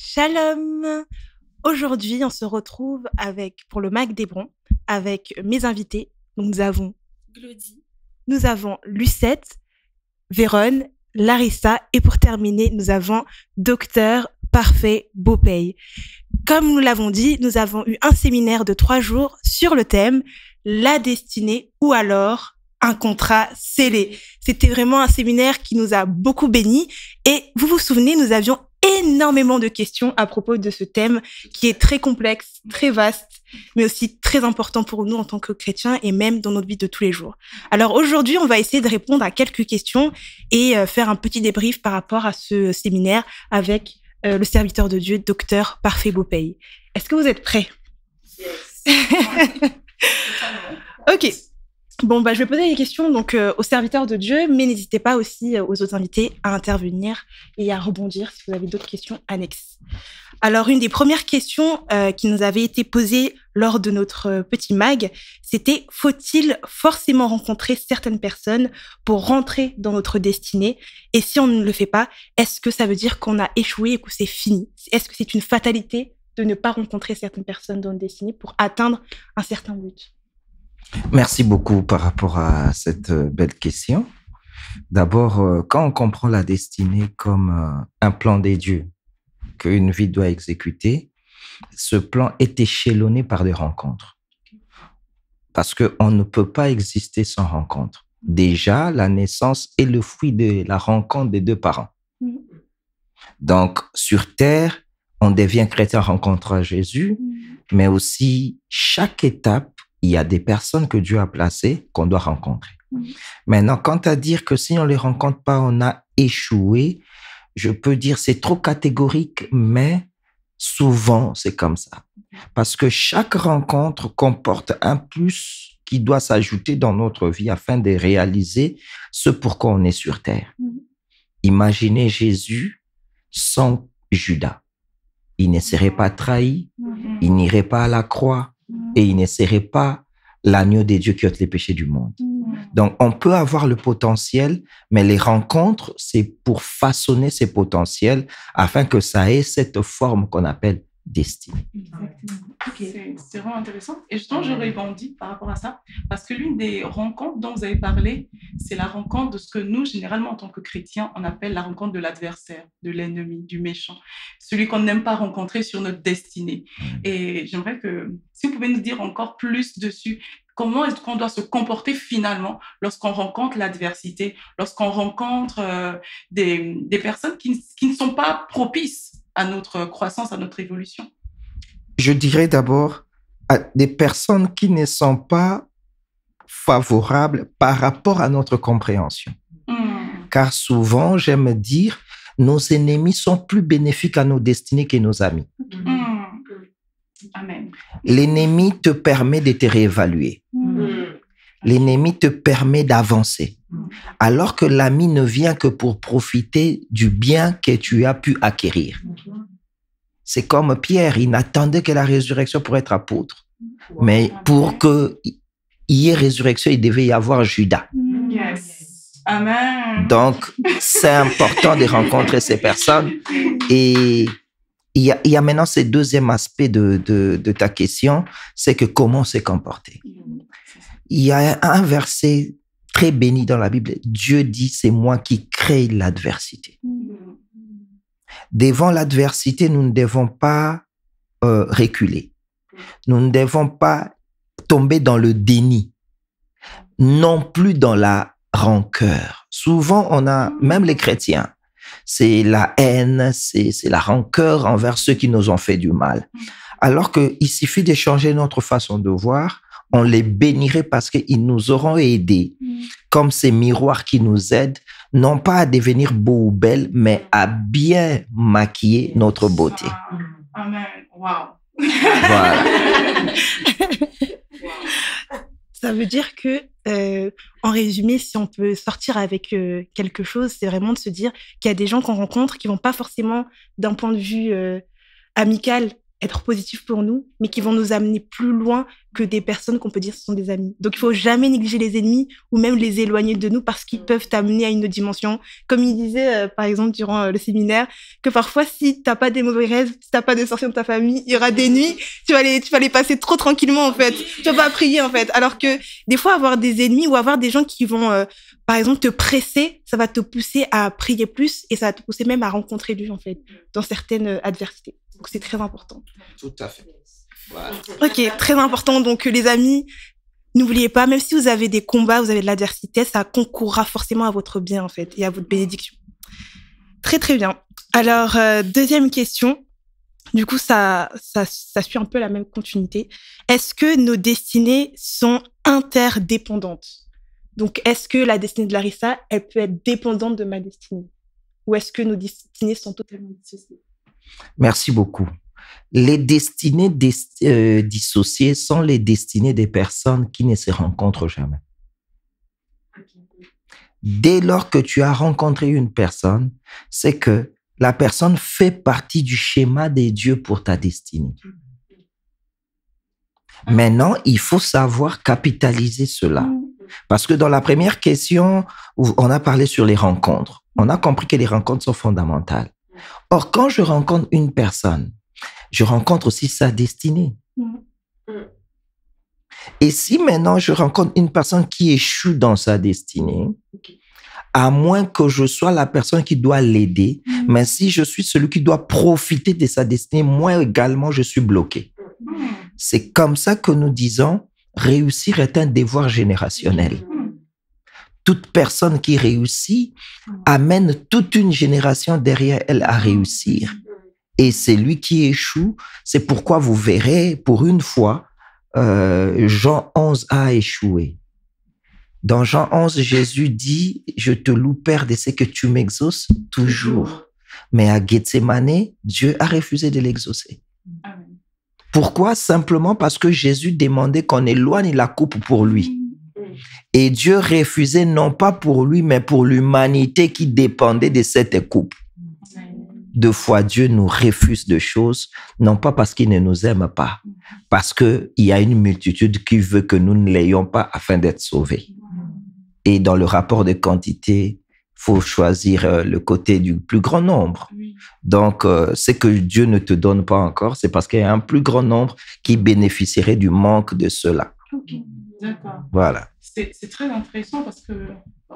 Shalom! Aujourd'hui, on se retrouve pour le Mac d'Hébron avec mes invités. Donc, nous avons Glody. Nous avons Lucette, Véronne, Larissa et pour terminer, nous avons Docteur Parfait Beaupay. Comme nous l'avons dit, nous avons eu un séminaire de 3 jours sur le thème « La destinée ou alors un contrat scellé ». C'était vraiment un séminaire qui nous a beaucoup bénis et vous vous souvenez, nous avions énormément de questions à propos de ce thème qui est très complexe, très vaste, mais aussi très important pour nous en tant que chrétiens et même dans notre vie de tous les jours. Alors aujourd'hui, on va essayer de répondre à quelques questions et faire un petit débrief par rapport à ce séminaire avec le serviteur de Dieu, Docteur Parfait Beaupay. Est-ce que vous êtes prêts? Yes. Ok. Bon, je vais poser les questions donc aux serviteurs de Dieu, mais n'hésitez pas aussi aux autres invités à intervenir et à rebondir si vous avez d'autres questions annexes. Alors, une des premières questions qui nous avait été posée lors de notre petit mag, c'était « Faut-il forcément rencontrer certaines personnes pour rentrer dans notre destinée? Et si on ne le fait pas, est-ce que ça veut dire qu'on a échoué et que c'est fini? Est-ce que c'est une fatalité de ne pas rencontrer certaines personnes dans notre destinée pour atteindre un certain but ?» Merci beaucoup par rapport à cette belle question. D'abord, quand on comprend la destinée comme un plan des dieux qu'une vie doit exécuter, ce plan est échelonné par des rencontres. Parce qu'on ne peut pas exister sans rencontre. Déjà, la naissance est le fruit de la rencontre des deux parents. Donc, sur terre, on devient chrétien en rencontrant Jésus, mais aussi chaque étape, il y a des personnes que Dieu a placées qu'on doit rencontrer. Maintenant, quant à dire que si on ne les rencontre pas, on a échoué, je peux dire c'est trop catégorique, mais souvent c'est comme ça. Parce que chaque rencontre comporte un plus qui doit s'ajouter dans notre vie afin de réaliser ce pourquoi on est sur terre. Imaginez Jésus sans Judas. Il ne serait pas trahi, il n'irait pas à la croix, et il ne serait pas l'agneau des dieux qui ôte les péchés du monde. Donc, on peut avoir le potentiel, mais les rencontres, c'est pour façonner ces potentiels afin que ça ait cette forme qu'on appelle destinée. Exactement. Okay. C'est vraiment intéressant. Et justement, je rebondis par rapport à ça, parce que l'une des rencontres dont vous avez parlé, c'est la rencontre de ce que nous, généralement, en tant que chrétiens, on appelle la rencontre de l'adversaire, de l'ennemi, du méchant, celui qu'on n'aime pas rencontrer sur notre destinée. Et j'aimerais que, si vous pouvez nous dire encore plus dessus, comment est-ce qu'on doit se comporter finalement lorsqu'on rencontre l'adversité, lorsqu'on rencontre des personnes qui ne sont pas propices à notre croissance, à notre évolution? Je dirais d'abord à des personnes qui ne sont pas favorables par rapport à notre compréhension. Car souvent, j'aime dire, nos ennemis sont plus bénéfiques à nos destinées que nos amis. Amen. L'ennemi te permet de te réévaluer. L'ennemi te permet d'avancer. Alors que l'ami ne vient que pour profiter du bien que tu as pu acquérir. C'est comme Pierre, il n'attendait que la résurrection pour être apôtre. Mais pour qu'il y ait résurrection, il devait y avoir Judas. Yes. Amen. Donc, c'est important de rencontrer ces personnes. Et il y a maintenant ce deuxième aspect de ta question, c'est que comment se comporter. Il y a un verset très béni dans la Bible. Dieu dit, c'est moi qui crée l'adversité. Devant l'adversité, nous ne devons pas reculer. Nous ne devons pas tomber dans le déni, non plus dans la rancœur. Souvent, on a, même les chrétiens, c'est la haine, c'est la rancœur envers ceux qui nous ont fait du mal. Alors qu'il suffit de changer notre façon de voir, on les bénirait parce qu'ils nous auront aidés, comme ces miroirs qui nous aident, non pas à devenir beaux ou belles, mais à bien maquiller notre beauté. Amen. Wow. Voilà. Ça veut dire que, en résumé, si on peut sortir avec quelque chose, c'est vraiment de se dire qu'il y a des gens qu'on rencontre qui vont pas forcément, d'un point de vue amical, être positifs pour nous, mais qui vont nous amener plus loin que des personnes qu'on peut dire ce sont des amis. Donc, il faut jamais négliger les ennemis ou même les éloigner de nous parce qu'ils peuvent t'amener à une autre dimension. Comme il disait, par exemple, durant le séminaire, que parfois, si t'as pas des mauvais rêves, si t'as pas de sorciers dans ta famille, il y aura des nuits, tu vas les passer trop tranquillement, en fait. Tu vas pas prier, en fait. Alors que, des fois, avoir des ennemis ou avoir des gens qui vont, par exemple, te presser, ça va te pousser à prier plus et ça va te pousser même à rencontrer Dieu, en fait, dans certaines adversités. Donc, c'est très important. Tout à fait. Voilà. Ok, très important. Donc, les amis, n'oubliez pas, même si vous avez des combats, vous avez de l'adversité, ça concourra forcément à votre bien, en fait, et à votre bénédiction. Très, très bien. Alors, deuxième question. Du coup, ça suit un peu la même continuité. Est-ce que nos destinées sont interdépendantes? Donc, est-ce que la destinée de Larissa, elle peut être dépendante de ma destinée? Ou est-ce que nos destinées sont totalement dissociées? Merci beaucoup. Les destinées dissociées sont les destinées des personnes qui ne se rencontrent jamais. Dès lors que tu as rencontré une personne, c'est que la personne fait partie du schéma des dieux pour ta destinée. Maintenant, il faut savoir capitaliser cela. Parce que dans la première question, où on a parlé sur les rencontres, on a compris que les rencontres sont fondamentales. Or, quand je rencontre une personne, je rencontre aussi sa destinée. Et si maintenant je rencontre une personne qui échoue dans sa destinée, à moins que je sois la personne qui doit l'aider, mais si je suis celui qui doit profiter de sa destinée, moi également, je suis bloqué. C'est comme ça que nous disons, réussir est un devoir générationnel. Toute personne qui réussit amène toute une génération derrière elle à réussir. Et c'est lui qui échoue. C'est pourquoi vous verrez, pour une fois, Jean 11 a échoué. Dans Jean 11, Jésus dit, « Je te loue, Père, de ce que tu m'exauces toujours. » Mais à Gethsémane, Dieu a refusé de l'exaucer. Pourquoi? Simplement parce que Jésus demandait qu'on éloigne la coupe pour lui. Et Dieu refusait non pas pour lui, mais pour l'humanité qui dépendait de cette coupe. Deux fois, Dieu nous refuse de choses, non pas parce qu'il ne nous aime pas, parce qu'il y a une multitude qui veut que nous ne l'ayons pas afin d'être sauvés. Et dans le rapport de quantité, il faut choisir le côté du plus grand nombre. Donc, ce que Dieu ne te donne pas encore, c'est parce qu'il y a un plus grand nombre qui bénéficierait du manque de cela. D'accord. Voilà. C'est très intéressant parce que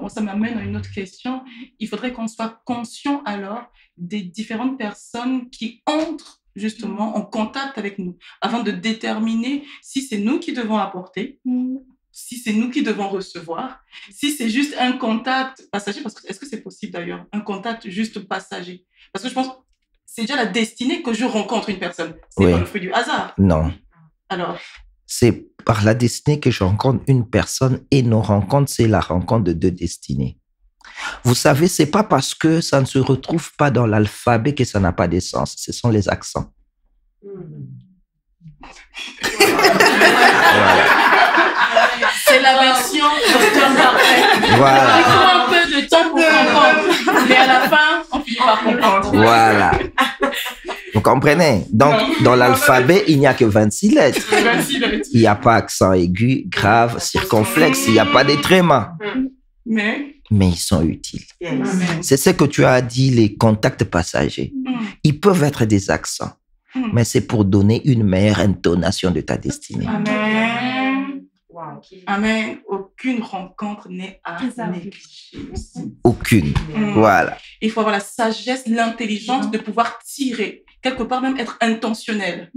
ça m'amène à une autre question. Il faudrait qu'on soit conscient alors des différentes personnes qui entrent justement en contact avec nous afin de déterminer si c'est nous qui devons apporter, si c'est nous qui devons recevoir, si c'est juste un contact passager, parce que est-ce que c'est possible d'ailleurs, un contact juste passager? Parce que je pense que c'est déjà la destinée que je rencontre une personne. C'est pas le fruit du hasard. Non. Alors, c'est par la destinée que je rencontre une personne et nos rencontres, c'est la rencontre de deux destinées. Vous savez, c'est pas parce que ça ne se retrouve pas dans l'alphabet que ça n'a pas de sens. Ce sont les accents. Voilà. C'est la version docteur parfait. Voilà. Il faut un peu de temps pour comprendre. Mais à la fin, on finit par comprendre. Voilà. Vous comprenez? Donc, dans l'alphabet, il n'y a que 26 lettres. Il n'y a pas accent aigu, grave, circonflexe, il n'y a pas de tréma. Mais ils sont utiles. C'est ce que tu as dit, les contacts passagers. Ils peuvent être des accents, mais c'est pour donner une meilleure intonation de ta destinée. Amen. Amen. Aucune rencontre n'est à négliger. Aucune. Voilà. Il faut avoir la sagesse, l'intelligence de pouvoir tirer. Quelque part même être intentionnel.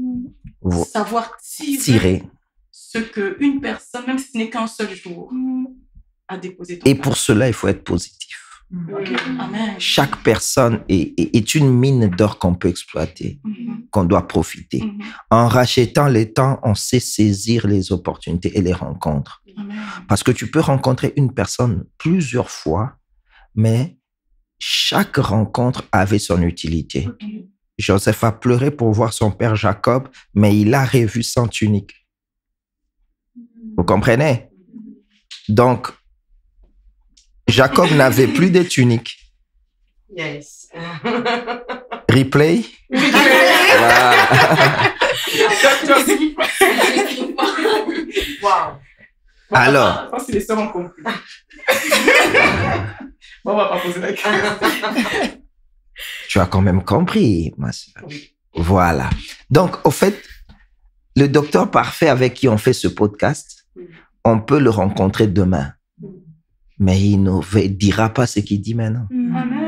Savoir tirer ce qu'une personne, même si ce n'est qu'un seul jour, a déposé. Et pour cela, il faut être positif. Amen. Chaque personne est une mine d'or qu'on peut exploiter, qu'on doit profiter. En rachetant les temps, on sait saisir les opportunités et les rencontres. Amen. Parce que tu peux rencontrer une personne plusieurs fois, mais chaque rencontre avait son utilité. Joseph a pleuré pour voir son père Jacob, mais il a revu sans tunique. Vous comprenez? Donc, Jacob n'avait plus de tunique. Yes. Replay? Waouh. Alors. Je pense que les sœurs ont compris. Bon, on va pas poser la question. Tu as quand même compris, ma sœur. Oui. Voilà. Donc, au fait, le docteur parfait avec qui on fait ce podcast, on peut le rencontrer demain. Mais il ne dira pas ce qu'il dit maintenant. Amen.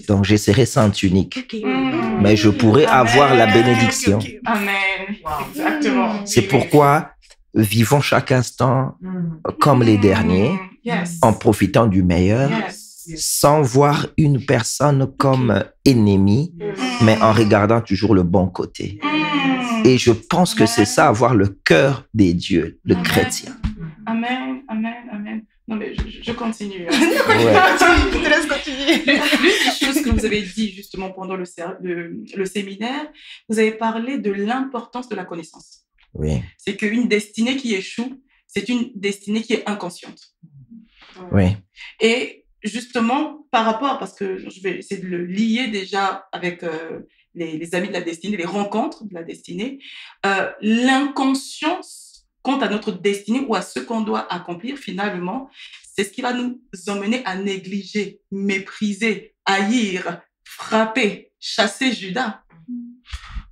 Donc, j'essaierai sens unique. Ok. Mais je pourrais Amen. avoir la bénédiction. Ok. Amen. Exactement. C'est pourquoi vivons chaque instant comme les derniers, Yes. en profitant du meilleur, Yes. sans voir une personne comme ennemie, mais en regardant toujours le bon côté. Et je pense que c'est ça, avoir le cœur des dieux, le Amen. chrétien. Amen. Amen. Amen. Non, mais je continue. Ouais. Je te laisse continuer. L'une des choses que vous avez dit justement pendant le séminaire, vous avez parlé de l'importance de la connaissance. Oui, C'est qu'une destinée qui échoue, c'est une destinée qui est inconsciente. oui. Et justement, par rapport, parce que je vais essayer de le lier déjà avec les amis de la destinée, les rencontres de la destinée, l'inconscience quant à notre destinée ou à ce qu'on doit accomplir finalement, c'est ce qui va nous emmener à négliger, mépriser, haïr, frapper, chasser Judas.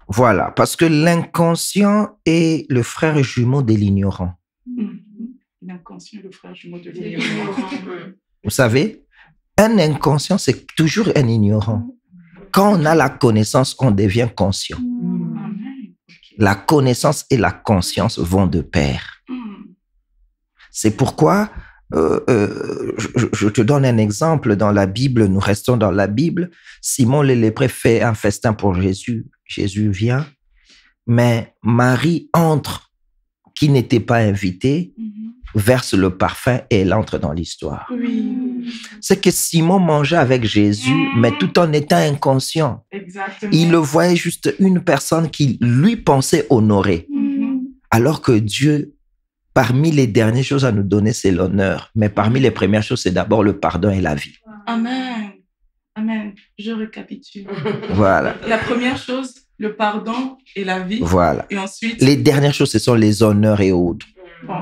Voilà, parce que l'inconscient est le frère jumeau de l'ignorant. L'inconscient, le frère jumeau de l'ignorant. Vous savez, un inconscient, c'est toujours un ignorant. Quand on a la connaissance, on devient conscient. Amen. La connaissance et la conscience vont de pair. C'est pourquoi, je te donne un exemple. Dans la Bible, nous restons dans la Bible. Simon le lépreux fait un festin pour Jésus. Jésus vient, mais Marie entre, qui n'était pas invitée, verse le parfum et elle entre dans l'histoire. Oui. C'est que Simon mangeait avec Jésus, mais tout en étant inconscient. Exactement. Il le voyait juste une personne qui lui pensait honorer. Alors que Dieu, parmi les dernières choses à nous donner, c'est l'honneur. Mais parmi les premières choses, c'est d'abord le pardon et la vie. Amen. Amen. Je récapitule. Voilà. La première chose, le pardon et la vie. Voilà. Et ensuite, Les dernières choses, ce sont les honneurs et autres. bon,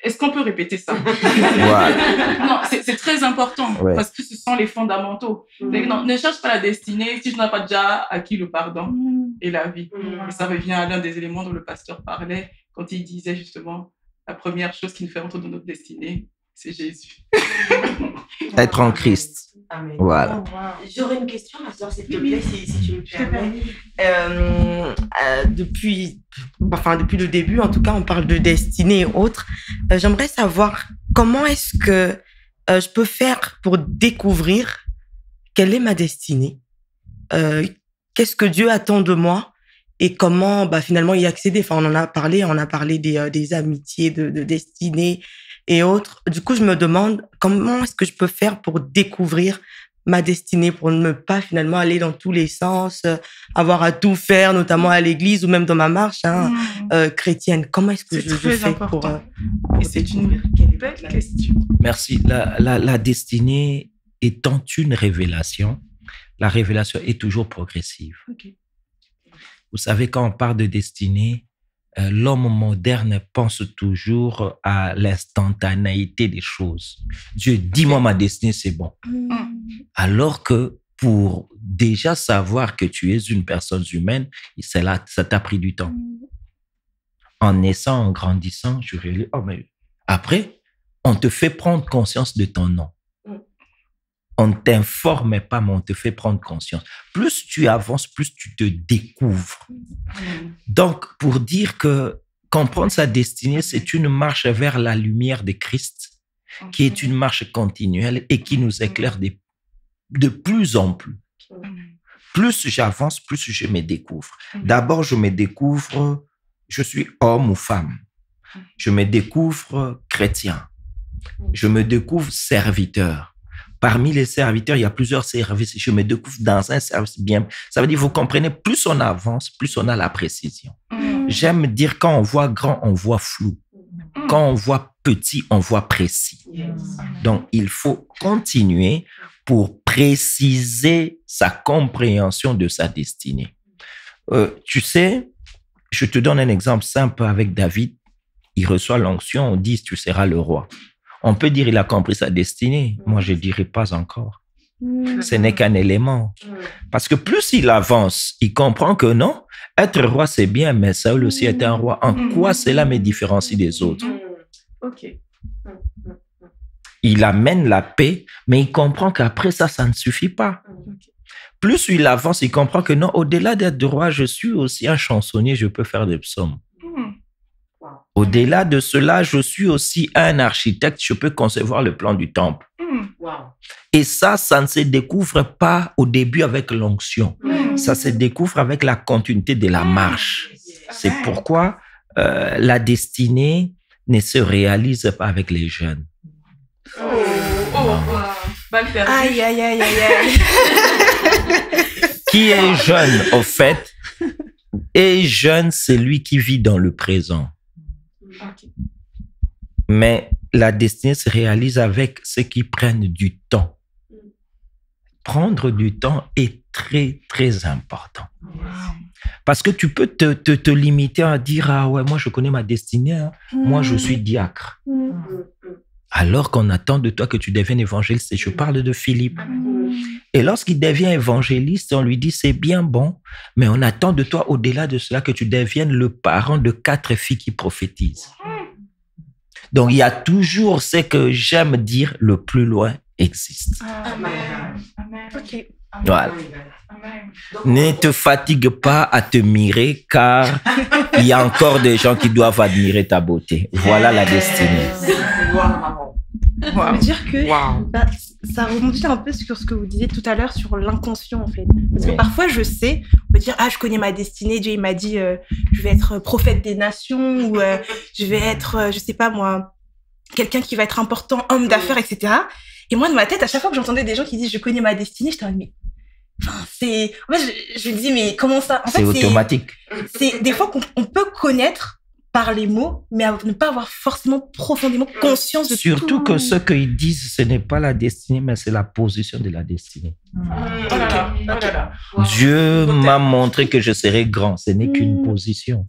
est-ce qu'on peut répéter ça? Voilà. Non, c'est très important Ouais. parce que ce sont les fondamentaux. Non, ne cherche pas la destinée si je n'ai pas déjà acquis le pardon et la vie. Et ça revient à l'un des éléments dont le pasteur parlait quand il disait justement la première chose qui nous fait rentrer dans notre destinée, c'est Jésus. Être en Christ. Amen. Voilà. J'aurais une question, ma soeur, s'il te plaît, si tu me permets. Depuis le début, en tout cas, on parle de destinée et autres. J'aimerais savoir comment est-ce que je peux faire pour découvrir quelle est ma destinée, qu'est-ce que Dieu attend de moi et comment finalement y accéder. Enfin, on a parlé des amitiés, de destinée et autres. Du coup, je me demande comment est-ce que je peux faire pour découvrir ma destinée, pour ne pas finalement aller dans tous les sens, avoir à tout faire, notamment à l'église ou même dans ma marche chrétienne. Comment est-ce que je fais pour Et c'est une belle question. Merci. La destinée étant une révélation, la révélation est toujours progressive. Okay. Vous savez, quand on parle de destinée, l'homme moderne pense toujours à l'instantanéité des choses. Dieu, dis-moi ma destinée, c'est bon. Alors que pour déjà savoir que tu es une personne humaine, c'est là, ça t'a pris du temps. En naissant, en grandissant, je réalise, mais après, on te fait prendre conscience de ton nom. On ne t'informe pas, mais on te fait prendre conscience. Plus tu avances, plus tu te découvres. Donc, pour dire que comprendre sa destinée, c'est une marche vers la lumière de Christ, qui est une marche continuelle et qui nous éclaire de plus en plus. Plus j'avance, plus je me découvre. D'abord, je me découvre, je suis homme ou femme. Je me découvre chrétien. Je me découvre serviteur. Parmi les serviteurs, il y a plusieurs services. Je me découvre dans un service bien. Ça veut dire, vous comprenez, plus on avance, plus on a la précision. J'aime dire, quand on voit grand, on voit flou. Quand on voit petit, on voit précis. Donc, il faut continuer pour préciser sa compréhension de sa destinée. Tu sais, je te donne un exemple simple avec David. Il reçoit l'onction, on dit tu seras le roi. On peut dire il a compris sa destinée. Moi, je dirais pas encore. Ce n'est qu'un élément. Parce que plus il avance, il comprend que non, être roi c'est bien, mais Saül aussi était un roi. En quoi cela me différencie des autres? Ok. Il amène la paix, mais il comprend qu'après ça ne suffit pas. Plus il avance, il comprend que non, au-delà d'être roi, je suis aussi un chansonnier, je peux faire des psaumes. Au-delà de cela, je suis aussi un architecte, je peux concevoir le plan du temple. Et ça ne se découvre pas au début avec l'onction. Ça se découvre avec la continuité de la marche. C'est pourquoi la destinée ne se réalise pas avec les jeunes. Aïe, aïe, aïe, aïe, aïe. Qui est jeune, au fait? Et jeune, c'est lui qui vit dans le présent. Mais la destinée se réalise avec ceux qui prennent du temps. Prendre du temps est très, très important. Parce que tu peux te limiter à dire « Ah ouais, moi je connais ma destinée, hein. Moi je suis diacre. » Alors qu'on attend de toi que tu deviennes évangéliste. Et je parle de Philippe. Et lorsqu'il devient évangéliste, on lui dit « C'est bien bon, mais on attend de toi au-delà de cela que tu deviennes le parent de 4 filles qui prophétisent. » Donc, il y a toujours ce que j'aime dire, le plus loin existe. Amen. Ok. Voilà. Ne te fatigue pas à te mirer, car il y a encore des gens qui doivent admirer ta beauté. Voilà la destinée. Ça veut dire que bah, ça rebondit un peu sur ce que vous disiez tout à l'heure sur l'inconscient, en fait. Parce que parfois, je sais, on peut dire, je connais ma destinée, Dieu, il m'a dit, je vais être prophète des nations, ou je vais être, je sais pas moi, quelqu'un qui va être important, homme d'affaires, etc. Et moi, dans ma tête, à chaque fois que j'entendais des gens qui disent, je connais ma destinée, j'étais en mode, en fait, je me dis, mais comment ça? En fait, c'est automatique. C'est des fois qu'on peut connaître par les mots, mais ne pas avoir forcément profondément conscience de Surtout tout. que ce qu'ils disent, ce n'est pas la destinée, mais c'est la position de la destinée. Dieu m'a montré que je serai grand. Ce n'est qu'une position.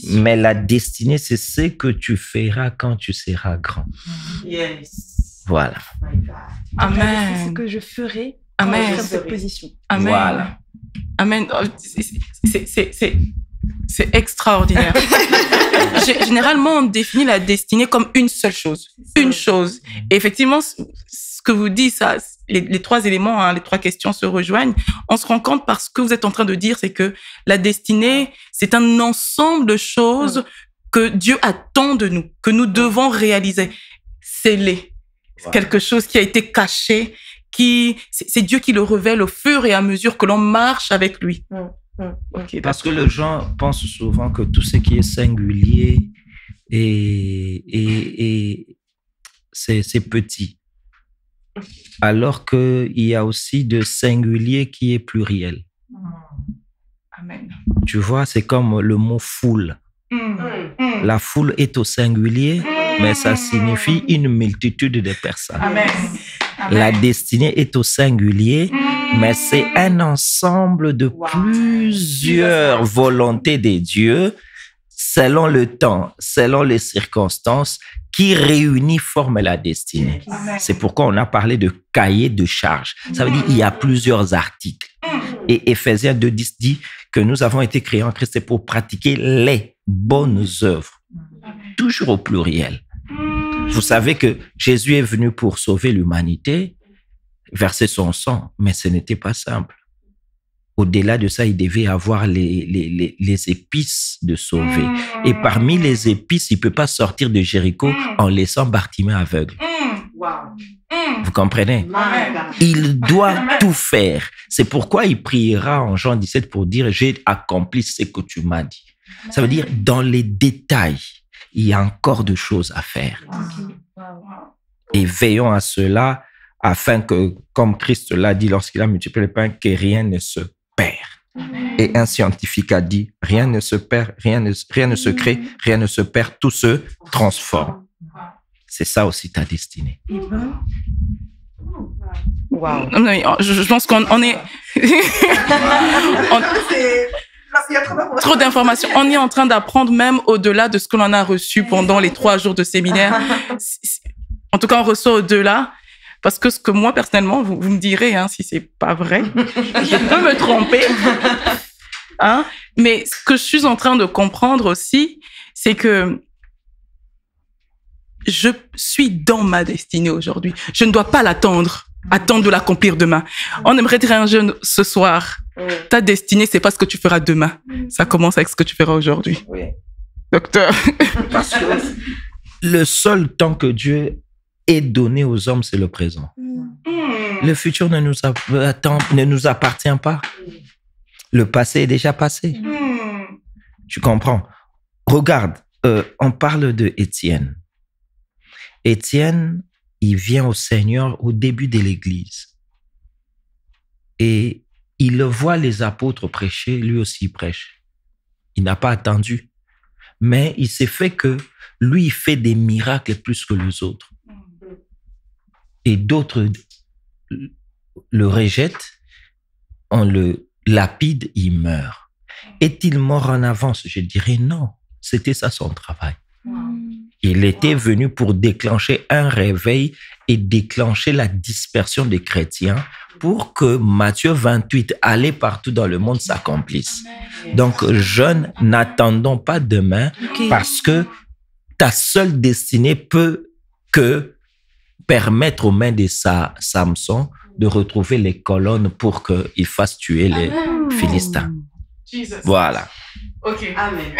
Mais la destinée, c'est ce que tu feras quand tu seras grand. Voilà. Amen. C'est ce que je ferai Amen. dans cette position. Amen. Voilà. Amen. C'est extraordinaire. Généralement, on définit la destinée comme une seule chose. Une chose. Et effectivement, ce que vous dites, ça, les 3 éléments, hein, les 3 questions se rejoignent. On se rend compte parce que vous êtes en train de dire, c'est que la destinée, c'est un ensemble de choses que Dieu attend de nous, que nous devons réaliser. C'est quelque chose qui a été caché, c'est Dieu qui le révèle au fur et à mesure que l'on marche avec lui. Okay, parce que les gens pensent souvent que tout ce qui est singulier c'est petit. Alors qu'il y a aussi de singulier qui est pluriel. Amen. Tu vois, c'est comme le mot foule. La foule est au singulier, mais ça signifie une multitude de personnes. Amen. La destinée est au singulier, mais c'est un ensemble de plusieurs volontés de Dieu, selon le temps, selon les circonstances, qui réunis forment la destinée. C'est pourquoi on a parlé de cahier de charge. Ça veut dire qu'il y a plusieurs articles. Et Éphésiens 2:10 dit que nous avons été créés en Christ pour pratiquer les bonnes œuvres. Toujours au pluriel. Vous savez que Jésus est venu pour sauver l'humanité, verser son sang, mais ce n'était pas simple. Au-delà de ça, il devait avoir les épices de sauver. Et parmi les épices, il ne peut pas sortir de Jéricho en laissant Bartimée aveugle. Vous comprenez? Il doit tout faire. C'est pourquoi il priera en Jean 17 pour dire « J'ai accompli ce que tu m'as dit ». Ça veut dire dans les détails, il y a encore de choses à faire. Et veillons à cela afin que, comme Christ l'a dit lorsqu'il a multiplié le pain, que rien ne se perd. Et un scientifique a dit, rien ne se perd, rien ne se crée, rien ne se perd, tout se transforme. C'est ça aussi ta destinée. Wow. Je pense qu'on est... trop d'informations. On est en train d'apprendre même au-delà de ce que l'on a reçu pendant les 3 jours de séminaire. En tout cas, on reçoit au-delà. Parce que ce que moi, personnellement, vous me direz si c'est pas vrai. Je peux me tromper. Mais ce que je suis en train de comprendre aussi, c'est que je suis dans ma destinée aujourd'hui. Je ne dois pas attendre de l'accomplir demain. On aimerait dire à un jeune ce soir, ta destinée, c'est pas ce que tu feras demain. Ça commence avec ce que tu feras aujourd'hui. Oui. Docteur. Parce que le seul temps que Dieu ait donné aux hommes, c'est le présent. Le futur ne nous appartient pas. Le passé est déjà passé. Tu comprends? Regarde, on parle de Étienne. Étienne, il vient au Seigneur au début de l'Église. Et il voit les apôtres prêcher, lui aussi il prêche. Il n'a pas attendu. Mais il s'est fait que lui, il fait des miracles plus que les autres. Et d'autres le rejettent, on le lapide, il meurt. Est-il mort en avance? Je dirais non. C'était ça son travail. Il était venu pour déclencher un réveil et déclencher la dispersion des chrétiens pour que Matthieu 28, aller partout dans le monde, s'accomplisse. Donc, jeunes, n'attendons pas demain parce que ta seule destinée peut que permettre aux mains de Samson de retrouver les colonnes pour qu'il fasse tuer les Philistins. Jesus. Voilà. OK. Amen.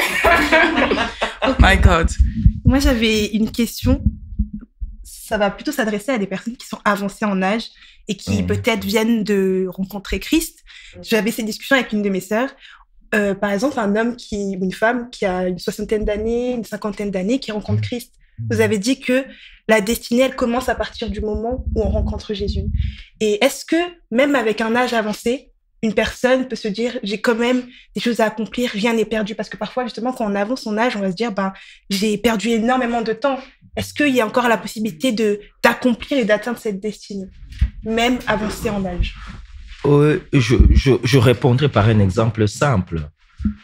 Oh my God. Moi, j'avais une question. Ça va plutôt s'adresser à des personnes qui sont avancées en âge et qui peut-être viennent de rencontrer Christ. J'avais cette discussion avec une de mes sœurs. Par exemple, un homme ou une femme qui a une 60aine d'années, une 50aine d'années, qui rencontre Christ. Vous avez dit que la destinée, elle commence à partir du moment où on rencontre Jésus. Et est-ce que, même avec un âge avancé, une personne peut se dire, j'ai quand même des choses à accomplir, rien n'est perdu? Parce que parfois, justement, quand on avance son âge, on va se dire, j'ai perdu énormément de temps. Est-ce qu'il y a encore la possibilité d'accomplir et d'atteindre cette destinée, même avancé en âge? Je répondrai par un exemple simple.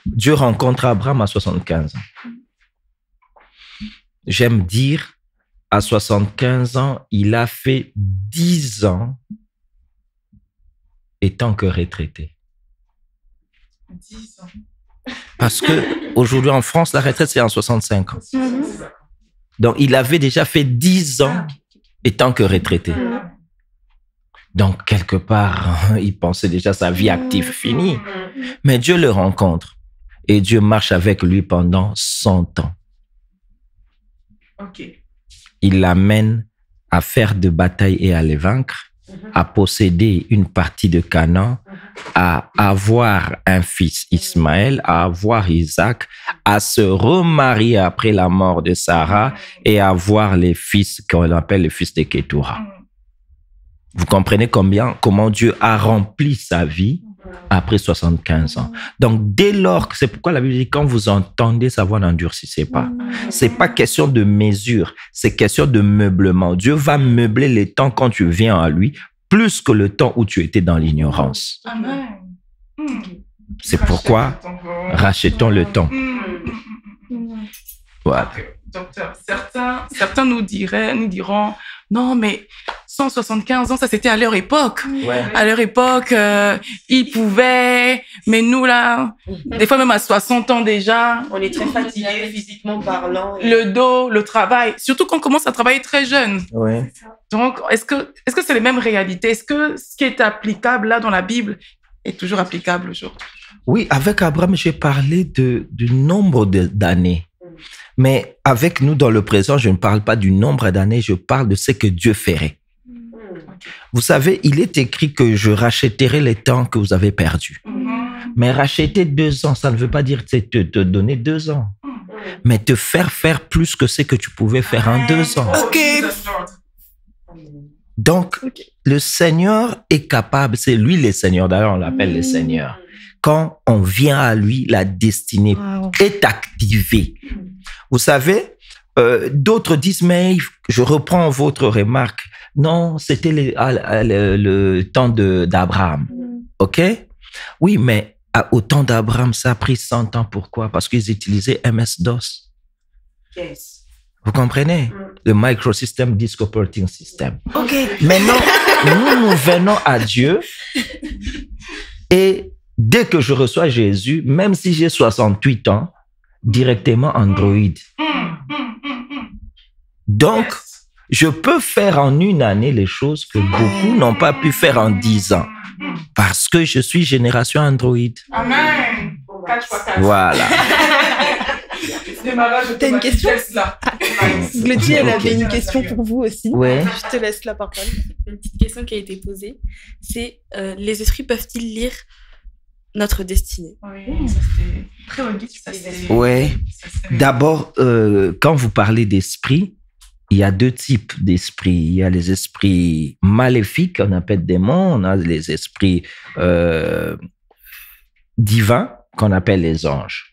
Dieu rencontre Abraham à 75 ans. J'aime dire, à 75 ans, il a fait 10 ans étant que retraité. 10 ans. Parce que aujourd'hui en France, la retraite, c'est en 65 ans. Donc, il avait déjà fait 10 ans étant que retraité. Donc, quelque part, il pensait déjà sa vie active finie. Mais Dieu le rencontre et Dieu marche avec lui pendant 100 ans. OK. Il l'amène à faire de batailles et à les vaincre, à posséder une partie de Canaan, à avoir un fils Ismaël, à avoir Isaac, à se remarier après la mort de Sarah et à avoir les fils qu'on appelle les fils de Ketura. Vous comprenez comment Dieu a rempli sa vie après 75 ans. Donc, dès lors, c'est pourquoi la Bible dit, quand vous entendez sa voix, n'endurcissez pas. C'est pas question de mesure, c'est question de meublement. Dieu va meubler les temps quand tu viens à lui, plus que le temps où tu étais dans l'ignorance. Amen. C'est pourquoi rachetons le temps. Voilà. Docteur, certains nous diront, non, mais 175 ans, ça c'était à leur époque. Ouais. À leur époque, ils pouvaient, mais nous là, des fois même à 60 ans déjà. On est très fatigué physiquement parlant. Le dos, le travail, surtout qu'on commence à travailler très jeune. Ouais. Donc, est-ce que c'est les mêmes réalités? Est-ce que ce qui est applicable là dans la Bible est toujours applicable aujourd'hui? Oui, avec Abraham, j'ai parlé du nombre d'années. Mais avec nous dans le présent, je ne parle pas du nombre d'années, je parle de ce que Dieu ferait. Vous savez, il est écrit que je rachèterai les temps que vous avez perdus. Mais racheter 2 ans, ça ne veut pas dire te donner 2 ans. Mais te faire plus que ce que tu pouvais faire en 2 ans. OK. Donc, le Seigneur est capable, c'est lui le Seigneur, d'ailleurs on l'appelle le Seigneur. Quand on vient à lui, la destinée est activée. Vous savez, d'autres disent, mais je reprends votre remarque. Non, c'était le temps d'Abraham. OK? Oui, mais Au temps d'Abraham, ça a pris 100 ans. Pourquoi? Parce qu'ils utilisaient MS-DOS. Yes. Vous comprenez? Le Microsystem Disk Operating System. Ok. Maintenant, nous venons à Dieu et dès que je reçois Jésus, même si j'ai 68 ans, directement Android. Donc, je peux faire en une année les choses que beaucoup n'ont pas pu faire en 10 ans. Parce que je suis génération Android. Amen. Voilà. T'as une question? Glody, elle avait une question pour vous aussi. Ouais. Je te laisse la parole. Une petite question qui a été posée, c'est les esprits peuvent-ils lire notre destinée? Oui, ça c'était très bonne question. Ouais. D'abord, quand vous parlez d'esprit, il y a 2 types d'esprits. Il y a les esprits maléfiques, on appelle démons. On a les esprits divins, qu'on appelle les anges.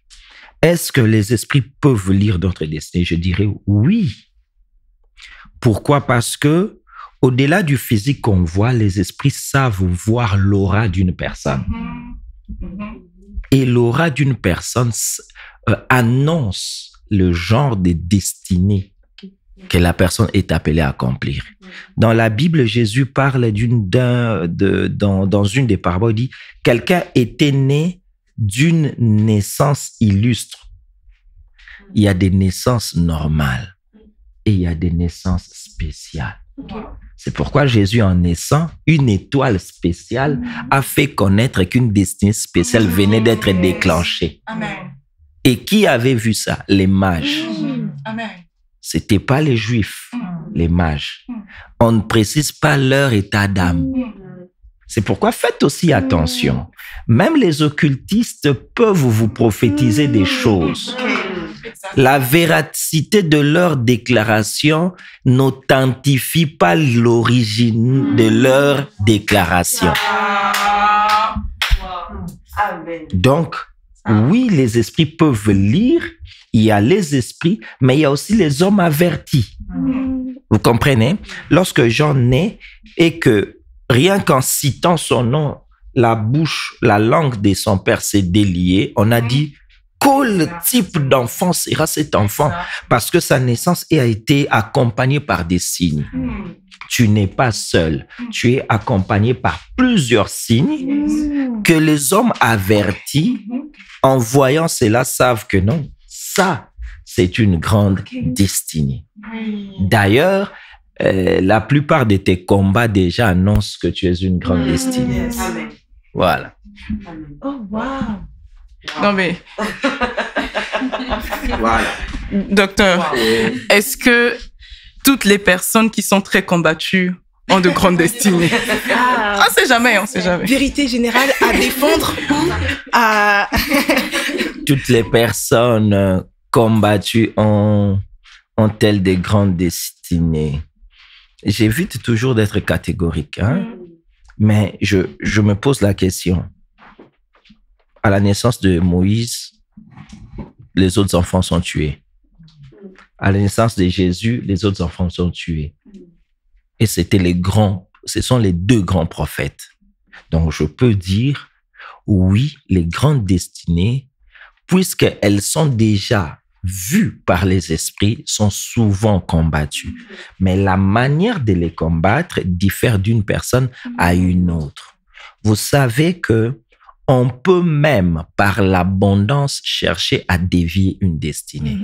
Est-ce que les esprits peuvent lire notre destinée? Je dirais oui. Pourquoi? Parce que au-delà du physique qu'on voit, les esprits savent voir l'aura d'une personne. Et l'aura d'une personne annonce le genre de destinée que la personne est appelée à accomplir. Dans la Bible, Jésus parle dans une des paraboles, il dit « Quelqu'un était né d'une naissance illustre. » Il y a des naissances normales et il y a des naissances spéciales. C'est pourquoi Jésus, en naissant, une étoile spéciale a fait connaître qu'une destinée spéciale venait d'être déclenchée. Amen. Et qui avait vu ça? Les mages. Amen. C'était pas les Juifs, les mages. On ne précise pas leur état d'âme. C'est pourquoi faites aussi attention. Même les occultistes peuvent vous prophétiser des choses. La véracité de leur déclaration n'authentifie pas l'origine de leur déclaration. Donc, oui, les esprits peuvent lire. Il y a les esprits, mais il y a aussi les hommes avertis. Vous comprenez? Lorsque Jean naît et que rien qu'en citant son nom, la langue de son père s'est déliée, on a dit quel type d'enfant sera cet enfant? Parce que sa naissance a été accompagnée par des signes. Tu n'es pas seul. Tu es accompagné par plusieurs signes que les hommes avertis, en voyant cela, savent que non, ça, c'est une grande destinée. D'ailleurs, la plupart de tes combats déjà annoncent que tu es une grande destinée. Voilà. Oh, wow. Non mais, Voilà. docteur, est-ce que toutes les personnes qui sont très combattues ont de grandes destinées? On sait jamais, on sait jamais. Vérité générale à défendre ou à... Toutes les personnes combattues ont-elles des grandes destinées? J'évite toujours d'être catégorique, hein? Mais je me pose la question. À la naissance de Moïse, les autres enfants sont tués. À la naissance de Jésus, les autres enfants sont tués. Et ce sont les 2 grands prophètes. Donc, je peux dire, oui, les grandes destinées, puisqu'elles sont déjà vues par les esprits, sont souvent combattues. Mais la manière de les combattre diffère d'une personne à une autre. Vous savez que on peut même, par l'abondance, chercher à dévier une destinée.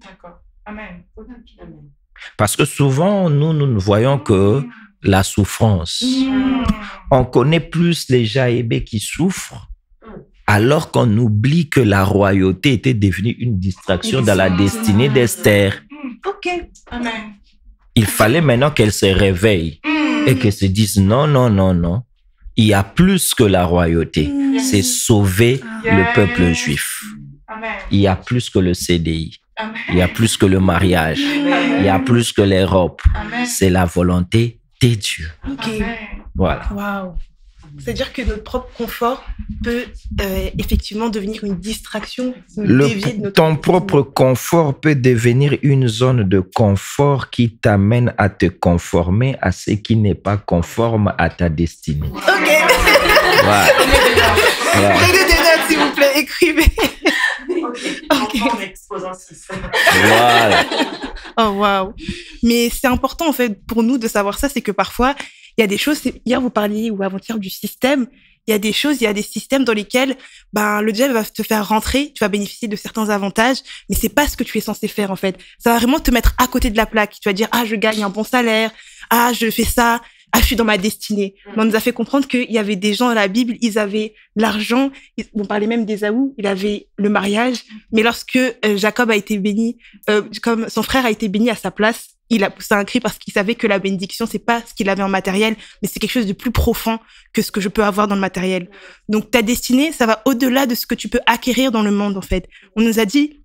D'accord. Amen. Parce que souvent, nous ne voyons que la souffrance. On connaît plus les Jaébés qui souffrent, alors qu'on oublie que la royauté était devenue une distraction dans la destinée d'Esther. Ok. Amen. Il fallait maintenant qu'elle se réveille et qu'elle se dise non, non, non, non. Il y a plus que la royauté. C'est sauver le peuple juif. Amen. Il y a plus que le CDI. Amen. Il y a plus que le mariage. Il y a plus que les robes. Amen. C'est la volonté de Dieu. Ok. Amen. Voilà. Waouh. C'est-à-dire que notre propre confort peut effectivement devenir une distraction, nous dévier de notre Ton destinée. propre confort peut devenir une zone de confort qui t'amène à te conformer à ce qui n'est pas conforme à ta destinée. Ok. Voilà. Voilà. Prenez des notes, s'il vous plaît, écrivez. En exposant ça. Voilà. Oh, waouh. Mais c'est important, en fait, pour nous de savoir ça, c'est que parfois, il y a des choses, hier vous parliez, ou avant-hier, du système, il y a des choses, il y a des systèmes dans lesquels le diable va te faire rentrer, tu vas bénéficier de certains avantages, mais c'est pas ce que tu es censé faire, en fait. Ça va vraiment te mettre à côté de la plaque. Tu vas dire, je gagne un bon salaire, je fais ça, je suis dans ma destinée. Mais on nous a fait comprendre qu'il y avait des gens dans la Bible, ils avaient l'argent, on parlait même d'Ésaü, il avait le mariage, mais lorsque Jacob a été béni, comme son frère a été béni à sa place, il a poussé un cri parce qu'il savait que la bénédiction, c'est pas ce qu'il avait en matériel, mais c'est quelque chose de plus profond que ce que je peux avoir dans le matériel. Donc, ta destinée, ça va au-delà de ce que tu peux acquérir dans le monde, en fait. On nous a dit,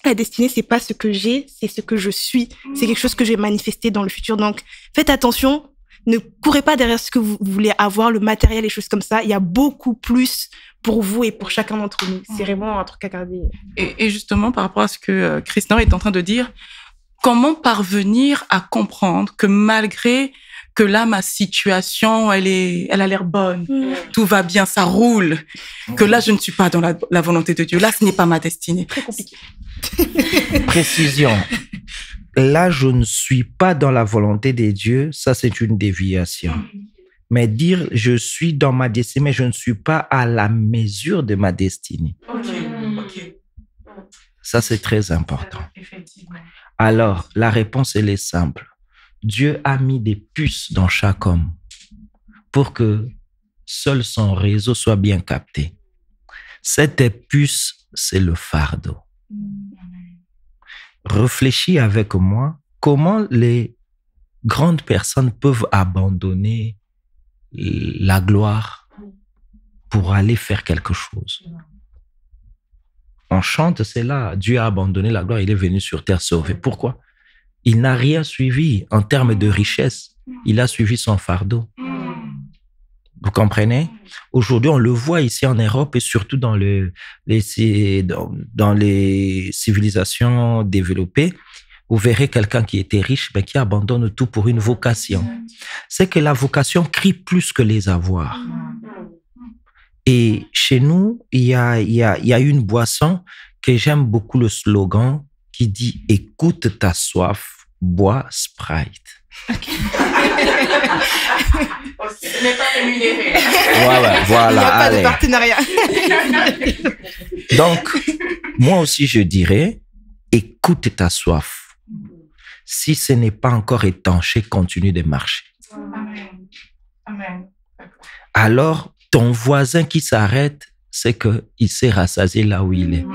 la destinée, c'est pas ce que j'ai, c'est ce que je suis. C'est quelque chose que je vais manifester dans le futur. Donc, faites attention. Ne courez pas derrière ce que vous voulez avoir, le matériel, les choses comme ça. Il y a beaucoup plus pour vous et pour chacun d'entre nous. C'est vraiment un truc à garder. Et justement, par rapport à ce que Christian est en train de dire, comment parvenir à comprendre que malgré que là, ma situation, elle a l'air bonne, tout va bien, ça roule, que là, je ne suis pas dans la volonté de Dieu. Là, ce n'est pas ma destinée. Très compliqué. Précision. Là, je ne suis pas dans la volonté de Dieu, ça, c'est une déviation. Mais dire, je suis dans ma destinée, mais je ne suis pas à la mesure de ma destinée. Ok. Ça, c'est très important. Effectivement. Alors, la réponse, elle est simple. Dieu a mis des puces dans chaque homme pour que seul son réseau soit bien capté. Cette puce, c'est le fardeau. Réfléchis avec moi comment les grandes personnes peuvent abandonner la gloire pour aller faire quelque chose. On chante, c'est là. Dieu a abandonné la gloire, il est venu sur terre sauver. Pourquoi? Il n'a rien suivi en termes de richesse. Il a suivi son fardeau. Vous comprenez? Aujourd'hui, on le voit ici en Europe et surtout dans les civilisations développées. Vous verrez quelqu'un qui était riche, mais qui abandonne tout pour une vocation. C'est que la vocation crie plus que les avoirs. Et chez nous, il y a une boisson que j'aime beaucoup, le slogan qui dit « Écoute ta soif, bois Sprite ». Ce n'est pas rémunéré. Voilà, Il n'y a pas de partenariat. Donc, moi aussi, je dirais, écoute ta soif. Si ce n'est pas encore étanché, continue de marcher. Amen. Alors, ton voisin qui s'arrête, c'est qu'il s'est rassasié là où il est.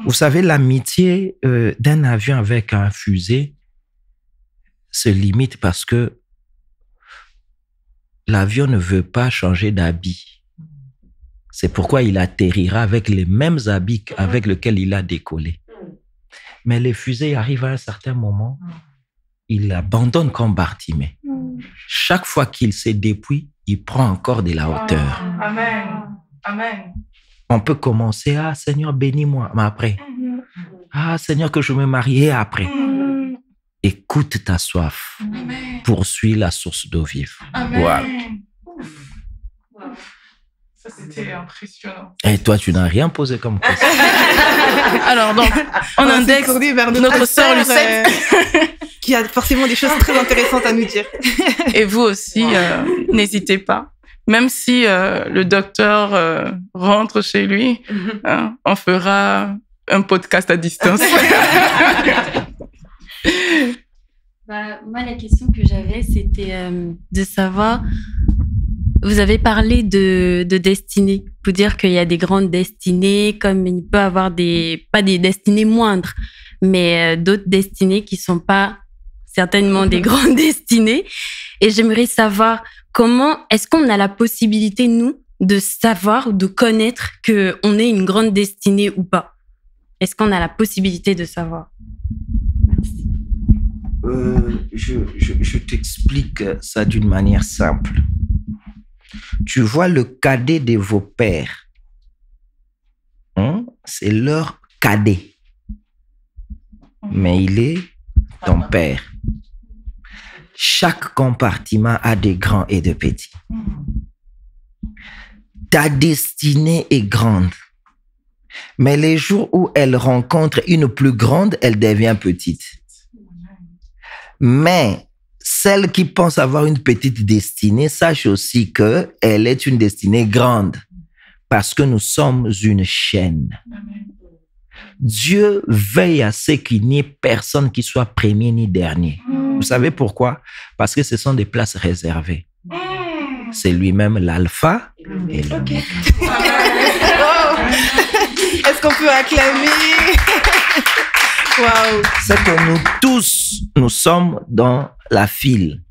Vous savez, l'amitié d'un avion avec un fusée se limite parce que l'avion ne veut pas changer d'habit. C'est pourquoi il atterrira avec les mêmes habits avec lesquels il a décollé. Mais les fusées arrivent à un certain moment, il abandonne comme Bartimée. Chaque fois qu'il se dépouille, il prend encore de la hauteur. Amen. On peut commencer, Seigneur, bénis-moi, mais après, Seigneur, que je me marie, et après. Écoute ta soif. Amen. Poursuis la source d'eau vive. Amen. Voilà. Ça, c'était impressionnant. Et toi, tu n'as rien posé comme question. Alors, donc, on indexe vers notre sœur Lucette. Qui a forcément des choses très intéressantes à nous dire. Et vous aussi, n'hésitez pas. Même si le docteur rentre chez lui, on fera un podcast à distance. Moi, la question que j'avais, c'était de savoir, vous avez parlé de destinée, pour dire qu'il y a des grandes destinées, comme il peut y avoir pas des destinées moindres, mais d'autres destinées qui sont pas certainement des grandes destinées. Et j'aimerais savoir comment est-ce qu'on a la possibilité, nous, de savoir ou de connaître qu'on est une grande destinée ou pas? Est-ce qu'on a la possibilité de savoir? Merci. Je t'explique ça d'une manière simple. Tu vois le cadet de vos pères, c'est leur cadet, mais il est ton père. Chaque compartiment a des grands et des petits. Ta destinée est grande. Mais les jours où elle rencontre une plus grande, elle devient petite. Mais celle qui pense avoir une petite destinée, sache aussi que elle est une destinée grande. Parce que nous sommes une chaîne. Amen. Dieu veille à ce qu'il n'y ait personne qui soit premier ni dernier. Vous savez pourquoi? Parce que ce sont des places réservées. C'est lui-même l'alpha et l'oméga. Est-ce qu'on peut acclamer? Waouh! C'est que nous tous, nous sommes dans la file.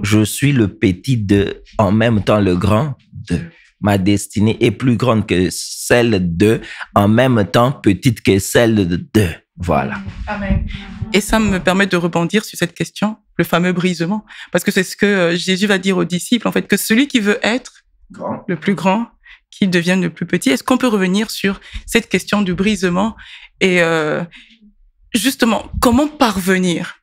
Je suis le petit de, en même temps le grand de. Ma destinée est plus grande que celle de, en même temps petite que celle de. Voilà. Amen. Et ça me permet de rebondir sur cette question, le fameux brisement. Parce que c'est ce que Jésus va dire aux disciples, en fait, que celui qui veut être le plus grand, qu'il devienne le plus petit. Est-ce qu'on peut revenir sur cette question du brisement et justement, comment parvenir?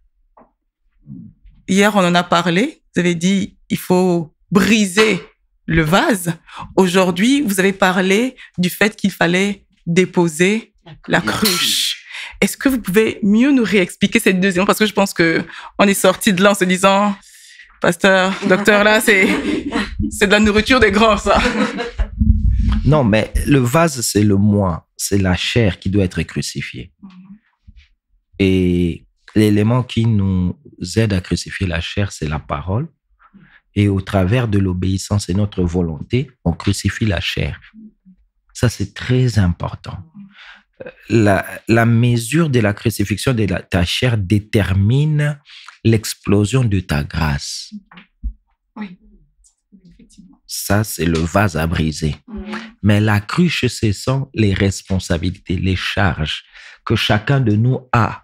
Hier, on en a parlé. Vous avez dit, il faut briser le vase. Aujourd'hui, vous avez parlé du fait qu'il fallait déposer la cruche. Est-ce que vous pouvez mieux nous réexpliquer cette deuxième? Parce que je pense que on est sorti de là en se disant, pasteur, docteur, là, c'est de la nourriture des grands, ça. Non, mais le vase, c'est le moi, c'est la chair qui doit être crucifiée. Et l'élément qui nous aide à crucifier la chair, c'est la parole. Et au travers de l'obéissance et notre volonté, on crucifie la chair. Ça, c'est très important. La mesure de la crucifixion de ta chair détermine l'explosion de ta grâce. Oui, effectivement. Ça, c'est le vase à briser. Mais la cruche, ce sont les responsabilités, les charges que chacun de nous a.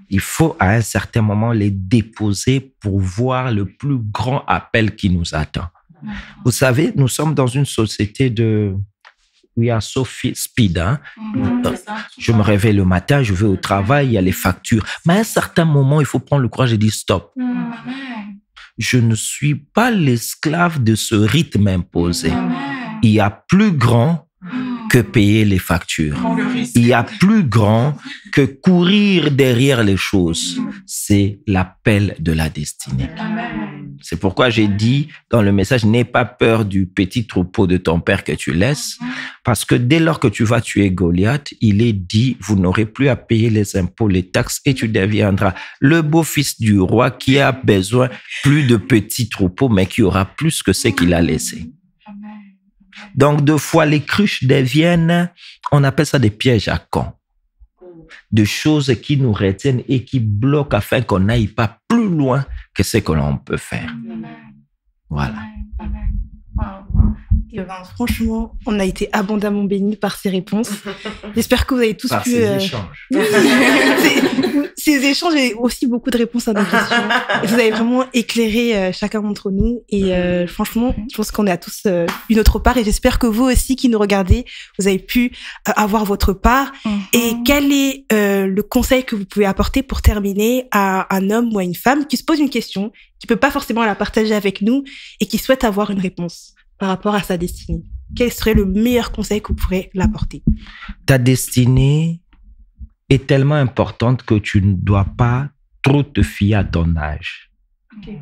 Il faut à un certain moment les déposer pour voir le plus grand appel qui nous attend. Vous savez, nous sommes dans une société de... We are so speed. Hein? Je me réveille le matin, je vais au travail, il y a les factures. Mais à un certain moment, il faut prendre le courage et dire stop. Je ne suis pas l'esclave de ce rythme imposé. Il y a plus grand que payer les factures. Il y a plus grand que courir derrière les choses. C'est l'appel de la destinée. C'est pourquoi j'ai dit dans le message, n'aie pas peur du petit troupeau de ton père que tu laisses, parce que dès lors que tu vas tuer Goliath, il est dit, vous n'aurez plus à payer les impôts, les taxes, et tu deviendras le beau-fils du roi qui a besoin plus de petits troupeaux, mais qui aura plus que ce qu'il a laissé. Donc, deux fois, les cruches deviennent, on appelle ça des pièges à con. De choses qui nous retiennent et qui bloquent afin qu'on n'aille pas plus loin que ce que l'on peut faire. Voilà. Et ben, franchement, on a été abondamment bénis par ces réponses. J'espère que vous avez tous par pu... ces échanges. Ces échanges et aussi beaucoup de réponses à nos questions. Vous avez vraiment éclairé chacun d'entre nous. Et franchement, je pense qu'on a tous une autre part. Et j'espère que vous aussi qui nous regardez, vous avez pu avoir votre part. Et quel est le conseil que vous pouvez apporter pour terminer à un homme ou à une femme qui se pose une question, qui peut pas forcément la partager avec nous et qui souhaite avoir une réponse par rapport à sa destinée? Quel serait le meilleur conseil que vous pourrez l'apporter? Ta destinée est tellement importante que tu ne dois pas trop te fier à ton âge. Okay.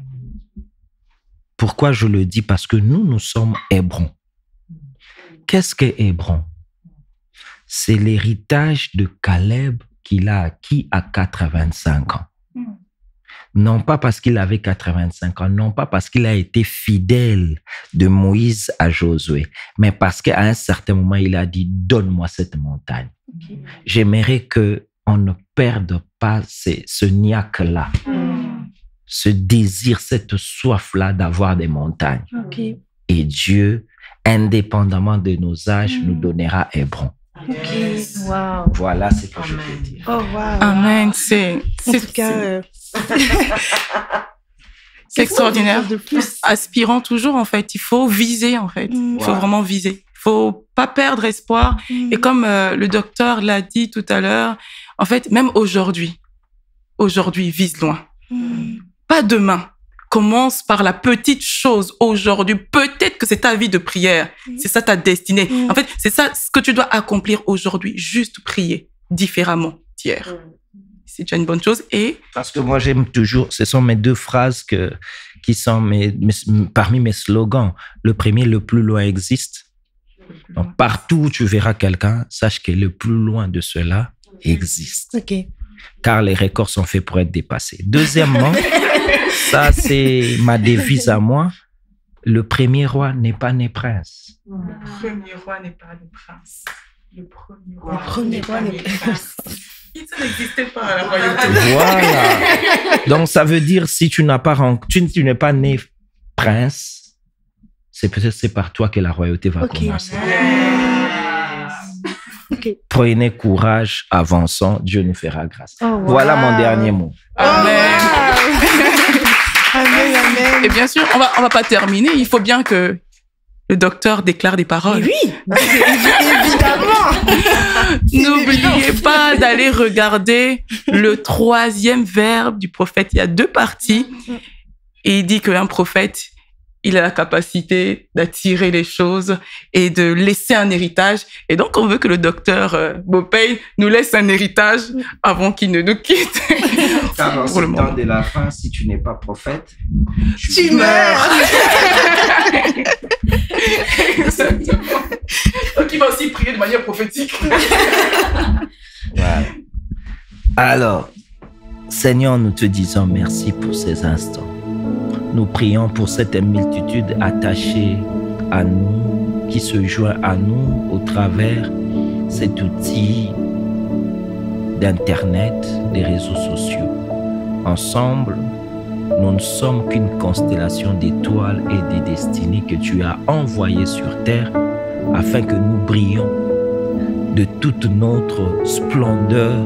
Pourquoi je le dis? Parce que nous sommes Hébron. Qu'est-ce que Hébron? C'est l'héritage de Caleb qu'il a acquis à 85 ans. Non pas parce qu'il avait 85 ans, non pas parce qu'il a été fidèle de Moïse à Josué, mais parce qu'à un certain moment, il a dit, donne-moi cette montagne. Okay. J'aimerais qu'on ne perde pas ce niaque-là, ce désir, cette soif-là d'avoir des montagnes. Okay. Et Dieu, indépendamment de nos âges, nous donnera Hébron. Okay. Wow. Voilà ce que je peux dire. Oh, wow. Amen. En tout cas, c'est extraordinaire. De plus. Aspirant toujours, en fait. Il faut viser, en fait. Il faut vraiment viser. Il faut pas perdre espoir. Et comme le docteur l'a dit tout à l'heure, en fait, même aujourd'hui, vise loin. Pas demain. commence par la petite chose aujourd'hui. Peut-être que c'est ta vie de prière. C'est ça ta destinée. En fait, c'est ça ce que tu dois accomplir aujourd'hui. Juste prier différemment hier. C'est déjà une bonne chose. Et parce que moi, j'aime toujours, ce sont mes 2 phrases qui sont parmi mes slogans. Le premier, le plus loin existe. Donc, partout où tu verras quelqu'un, sache que le plus loin de cela existe. Ok. Car les records sont faits pour être dépassés. Deuxièmement, ça c'est ma devise à moi, le premier roi n'est pas né prince. Le premier roi n'est pas né prince. Le premier roi n'est pas né prince. Ça n'existait pas à la royauté. Voilà. Donc ça veut dire si tu n'es pas né prince, c'est par toi que la royauté va commencer. Okay. Prenez courage, avançons, Dieu nous fera grâce. Oh, wow. Voilà mon dernier mot. Amen. Amen, amen. Et bien sûr, on va pas terminer. Il faut bien que le docteur déclare des paroles. Mais oui, évidemment. N'oubliez pas d'aller regarder le 3e verbe du prophète. Il y a 2 parties. Et il dit qu'un prophète, il a la capacité d'attirer les choses et de laisser un héritage. Et donc, on veut que le docteur Bopey nous laisse un héritage avant qu'il ne nous quitte. Car en ce temps de la fin, si tu n'es pas prophète, tu meurs. Exactement. Donc, il va aussi prier de manière prophétique. Voilà. Alors, Seigneur, nous te disons merci pour ces instants. Nous prions pour cette multitude attachée à nous, qui se joint à nous au travers cet outil d'Internet, des réseaux sociaux. Ensemble, nous ne sommes qu'une constellation d'étoiles et des destinées que tu as envoyées sur terre afin que nous brillions de toute notre splendeur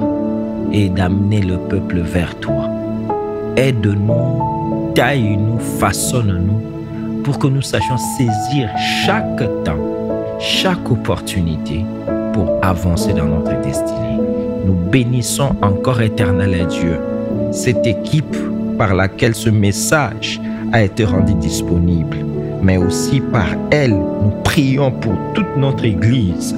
et d'amener le peuple vers toi. Aide-nous, taille-nous, façonne-nous pour que nous sachions saisir chaque temps, chaque opportunité pour avancer dans notre destinée. Nous bénissons encore, Éternel Dieu, cette équipe par laquelle ce message a été rendu disponible, mais aussi par elle, nous prions pour toute notre Église,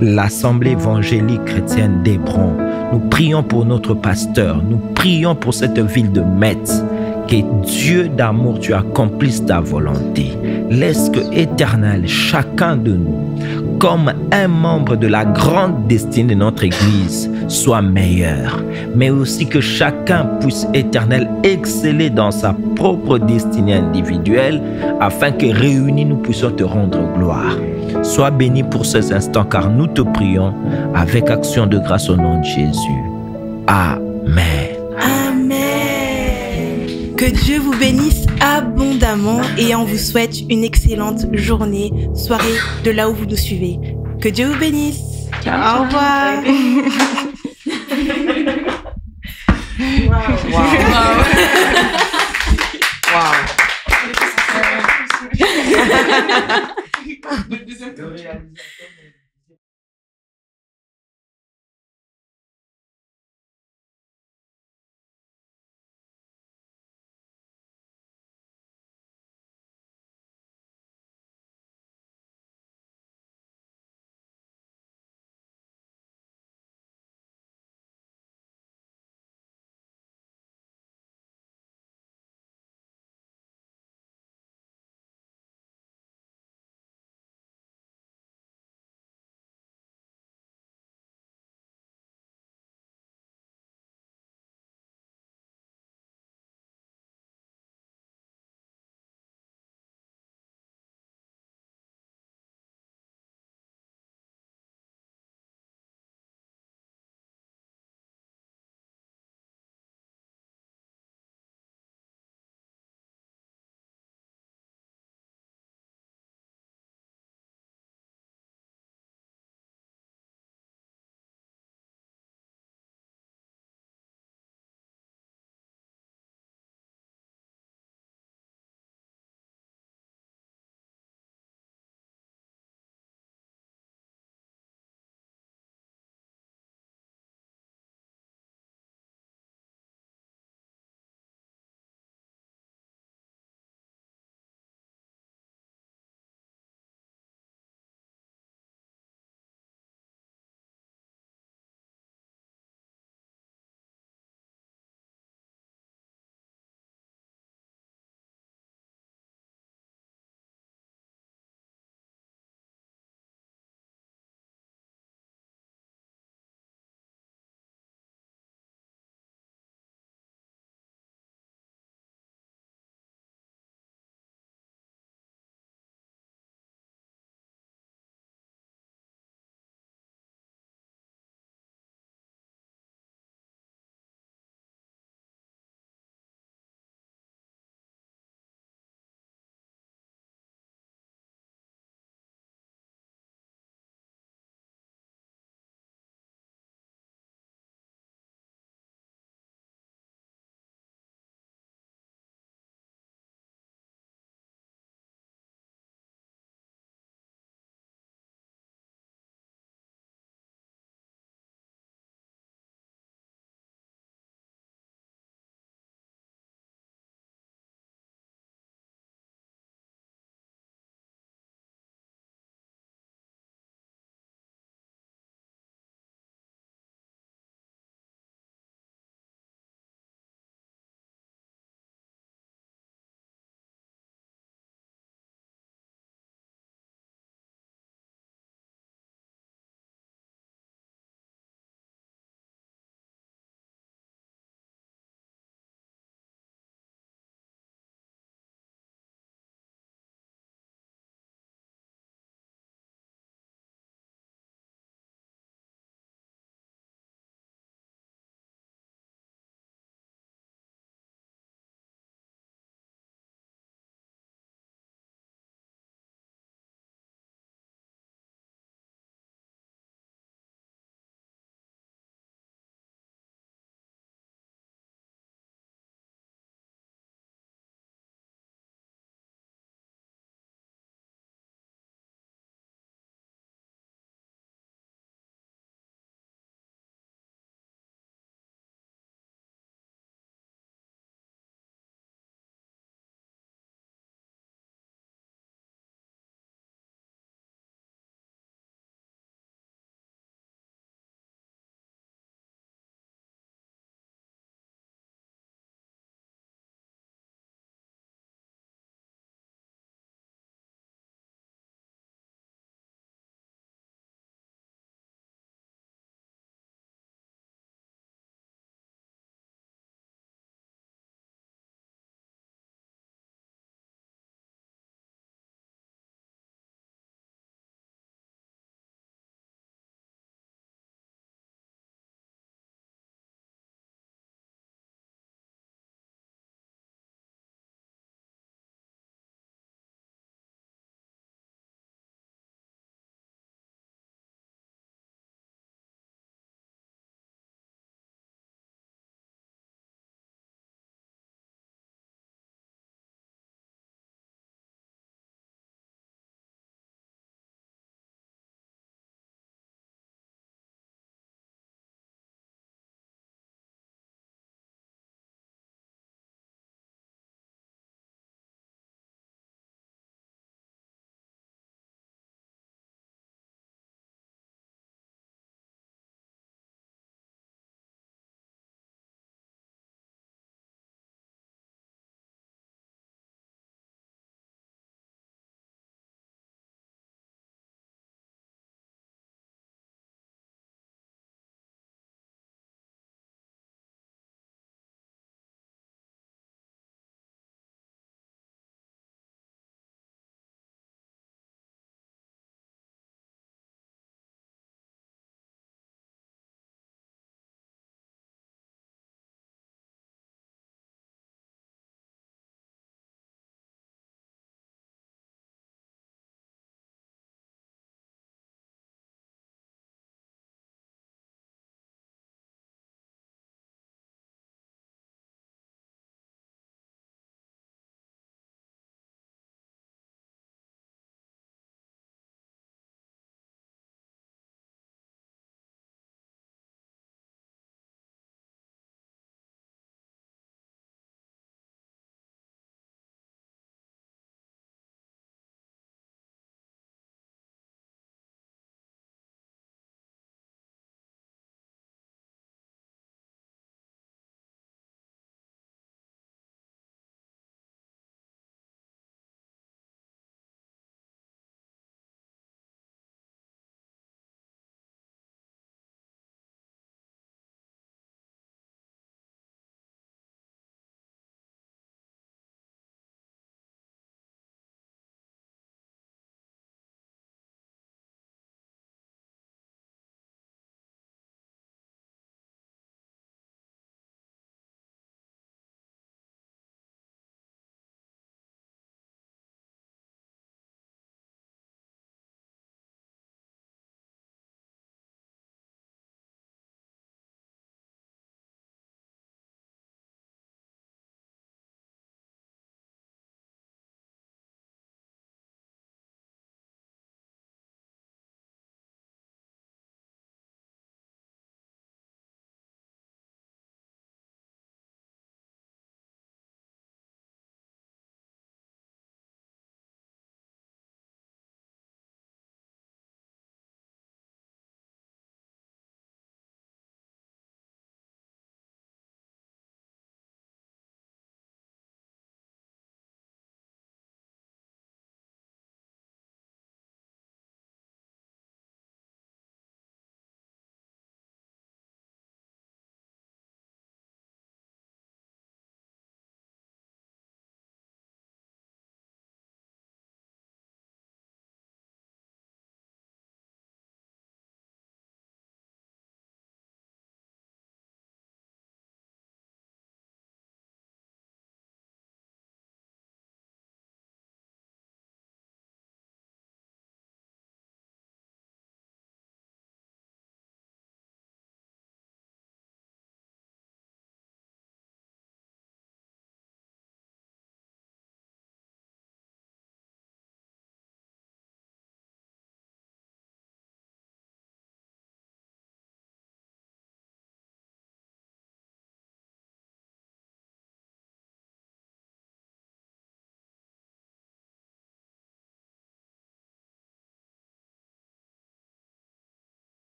l'Assemblée évangélique chrétienne d'Hébron. Nous prions pour notre pasteur, nous prions pour cette ville de Metz. Que Dieu d'amour, tu accomplisses ta volonté. Laisse que, Éternel, chacun de nous, comme un membre de la grande destinée de notre Église, soit meilleur. Mais aussi que chacun puisse, Éternel, exceller dans sa propre destinée individuelle, afin que réunis, nous puissions te rendre gloire. Sois béni pour ces instants, car nous te prions avec action de grâce au nom de Jésus. Amen. Amen. Que Dieu vous bénisse abondamment et on vous souhaite une excellente journée, soirée de là où vous nous suivez. Que Dieu vous bénisse. Ciao. Au revoir. Wow. Wow. Wow.